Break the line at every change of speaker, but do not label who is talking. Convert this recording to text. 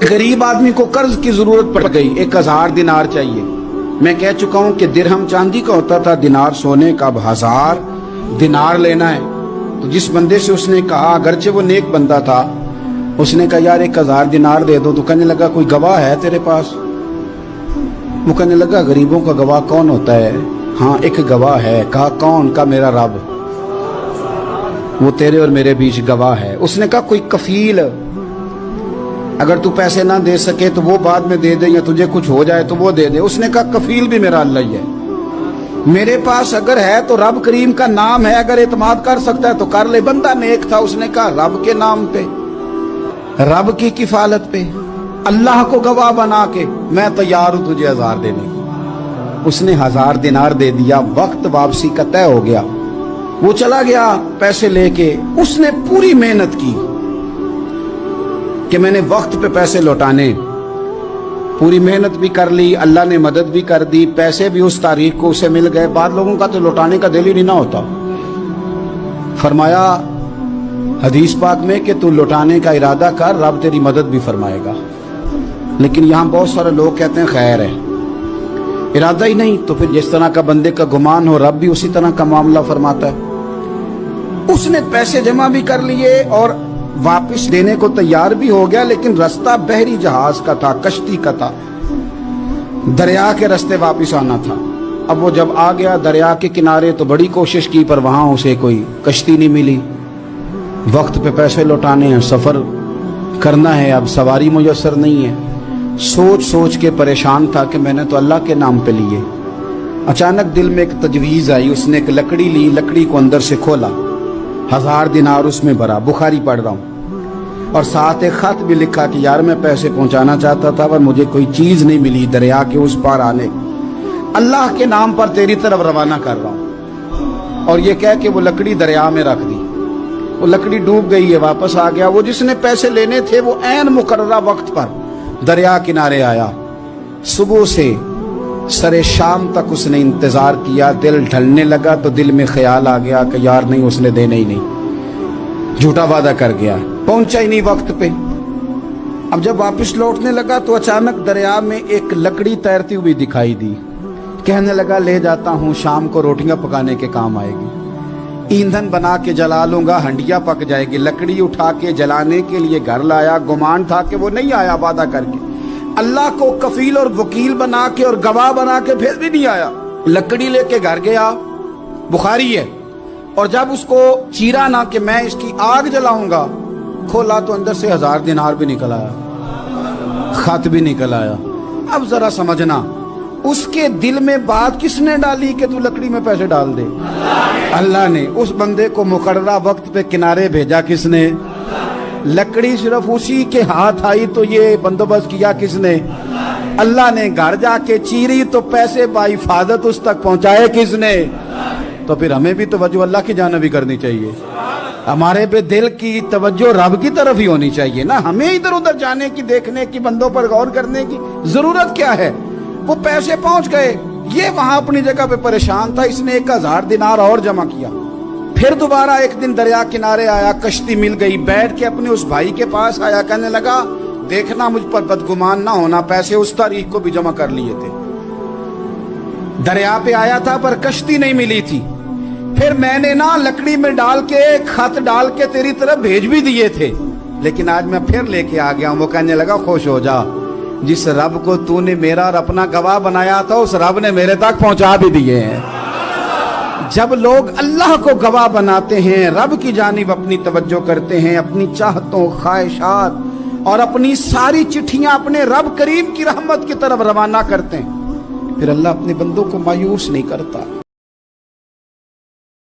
गरीब आदमी को कर्ज की जरूरत पड़ गई, 1000 दिनार चाहिए। मैं कह चुका हूं कि दिरहम चांदी का होता था, दिनार सोने का। अब 1000 दिनार लेना है। तो जिस बंदे से उसने कहा, अगरचे वो नेक बंदा था, उसने कहा यार 1000 दिनार दे दो। तो कहने लगा कोई गवाह है तेरे पास? वो कहने लगा गरीबों का गवाह कौन होता है? हाँ एक गवाह है। कहा कौन? का मेरा रब, वो तेरे और मेरे बीच गवाह है। उसने कहा कोई कफील, अगर तू पैसे ना दे सके तो वो बाद में दे दे, या तुझे कुछ हो जाए तो वो दे दे। उसने कहा कफील भी मेरा अल्लाह ही है। मेरे पास अगर है तो रब करीम का नाम है, अगर एतमाद कर सकता है तो कर ले। बंदा नेक था, उसने कहा रब के नाम पे, रब की किफालत पे, अल्लाह को गवाह बना के मैं तैयार हूं तुझे 1000 देने की। उसने 1000 दिनार दे दिया। वक्त वापसी का तय हो गया। वो चला गया पैसे लेके। उसने पूरी मेहनत की कि मैंने वक्त पे पैसे लौटाने, पूरी मेहनत भी कर ली, अल्लाह ने मदद भी कर दी, पैसे भी उस तारीख को उसे मिल गए। बाद लोगों का तो लौटाने का दिल ही नहीं ना होता। फरमाया हदीस पाक में कि तू लौटाने का इरादा कर, रब तेरी मदद भी फरमाएगा। लेकिन यहाँ बहुत सारे लोग कहते हैं खैर है, इरादा ही नहीं। तो फिर जिस तरह का बंदे का गुमान हो, रब भी उसी तरह का मामला फरमाता है। उसने पैसे जमा भी कर लिए और वापस देने को तैयार भी हो गया, लेकिन रास्ता बहरी जहाज का था, कश्ती का था, दरिया के रास्ते वापस आना था। अब वो जब आ गया दरिया के किनारे तो बड़ी कोशिश की, पर वहां उसे कोई कश्ती नहीं मिली। वक्त पे पैसे लौटाने हैं, सफर करना है, अब सवारी मुयस्सर नहीं है। सोच सोच के परेशान था कि मैंने तो अल्लाह के नाम पे लिए। अचानक दिल में एक तजवीज आई। उसने एक लकड़ी ली, लकड़ी को अंदर से खोला, 1000 दिनार उसमें भरा। बुखारी पढ़ रहा हूँ। और साथ एक खत भी लिखा कि यार मैं पैसे पहुंचाना चाहता था पर मुझे कोई चीज नहीं मिली दरिया के उस पार आने, अल्लाह के नाम पर तेरी तरफ रवाना कर रहा हूँ। और ये कह के वो लकड़ी दरिया में रख दी। वो लकड़ी डूब गई है, वापस आ गया। वो जिसने पैसे लेने थे वो ऐन मुकर्ररा वक्त पर दरिया किनारे आया। सुबह से सरे शाम तक उसने इंतजार किया। दिल ढलने लगा तो दिल में ख्याल आ गया कि यार नहीं, उसने देने ही नहीं, झूठा वादा कर गया, पहुंचा ही नहीं वक्त पे। अब जब वापस लौटने लगा तो अचानक दरिया में एक लकड़ी तैरती हुई दिखाई दी। कहने लगा ले जाता हूं, शाम को रोटियां पकाने के काम आएगी, ईंधन बना के जला लूंगा, हंडिया पक जाएगी। लकड़ी उठा के जलाने के लिए घर लाया। गुमान था कि वो नहीं आया वादा करके। अल्लाह को कफील और वकील बना के और गवाह बना के फिर भी नहीं आया। लकड़ी लेके घर गया, बुखारी है। और जब उसको चीरा ना कि मैं इसकी आग जलाऊंगा, खोला तो अंदर से 1000 दिनार भी निकल आया, खत भी निकल आया। अब जरा समझना, उसके दिल में बात किसने डाली कि तू लकड़ी में पैसे डाल दे? अल्लाह ने। उस बंदे को मुकर्ररा वक्त पे किनारे भेजा किसने? लकड़ी सिर्फ उसी के हाथ आई तो ये बंदोबस्त किया किसने? अल्लाह ने। घर जाके चीरी तो पैसे बाहिफाजत उस तक पहुंचाए किसने? तो फिर हमें भी तवज्जो अल्लाह की जानिब भी करनी चाहिए। हमारे पे दिल की तवज्जो रब की तरफ ही होनी चाहिए ना। हमें इधर उधर जाने की, देखने की, बंदों पर गौर करने की जरूरत क्या है? वो पैसे पहुंच गए, ये वहां अपनी जगह पे परेशान था। इसने 1000 दिनार और जमा किया। फिर दोबारा एक दिन दरिया किनारे आया, कश्ती मिल गई, बैठ के अपने उस भाई के पास आया। कहने लगा देखना मुझ पर बदगुमान ना होना, पैसे उस तारीख को भी जमा कर लिए थे। दरिया पे आया था पर कश्ती नहीं मिली थी। फिर मैंने ना लकड़ी में डाल के, खत डाल के तेरी तरफ भेज भी दिए थे, लेकिन आज मैं फिर लेके आ गया हूं। वो कहने लगा खुश हो जा, जिस रब को तूने मेरा और अपना गवाह बनाया था उस रब ने मेरे तक पहुंचा भी दिए हैं। जब लोग अल्लाह को गवाह बनाते हैं, रब की जानिब अपनी तवज्जो करते हैं, अपनी चाहतों, ख्वाहिशात और अपनी सारी चिट्ठियां अपने रब करीम की रहमत की तरफ रवाना करते हैं, फिर अल्लाह अपने बंदों को मायूस नहीं करता।